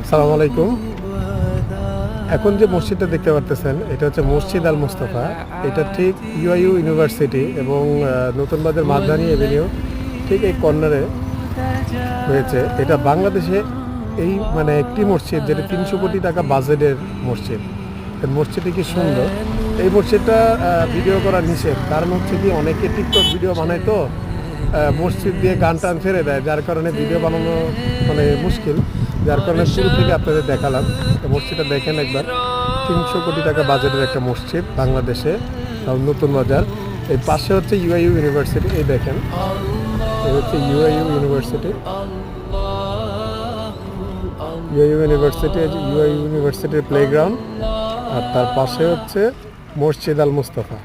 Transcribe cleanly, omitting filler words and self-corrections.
সালাম আলাইকুম। এখন যে মসজিদটা দেখতে পারতেছেন এটা হচ্ছে মসজিদ আল মুস্তাফা। এটা ঠিক ইউআইইউ ইউনিভার্সিটি এবং নতুন বাজার মাদানী এভিনিউ ঠিক এই কর্নারে হয়েছে। এটা বাংলাদেশে এই মানে একটি মসজিদ যেটা 300 কোটি টাকা বাজেটের মসজিদ। মসজিদটি কি সুন্দর। এই মসজিদটা ভিডিও করা নিষেধ, কারণ হচ্ছে কি অনেকে টিকটক ভিডিও বানায়, তো মসজিদ দিয়ে গান টান ছেড়ে দেয়, যার কারণে ভিডিও বানানো মানে মুশকিল। যার কারণে শুরু থেকে আপনাদের দেখালাম। মসজিদটা দেখেন একবার, 300 কোটি টাকা বাজেটের একটা মসজিদ বাংলাদেশে, নতুন বাজার। এই পাশে হচ্ছে ইউআইইউ ইউনিভার্সিটি। এই দেখেন, এই হচ্ছে ইউআইইউ ইউনিভার্সিটি। ইউআইইউ ইউনিভার্সিটির প্লেগ্রাউন্ড, আর তার পাশে হচ্ছে মসজিদ আল মুস্তাফা।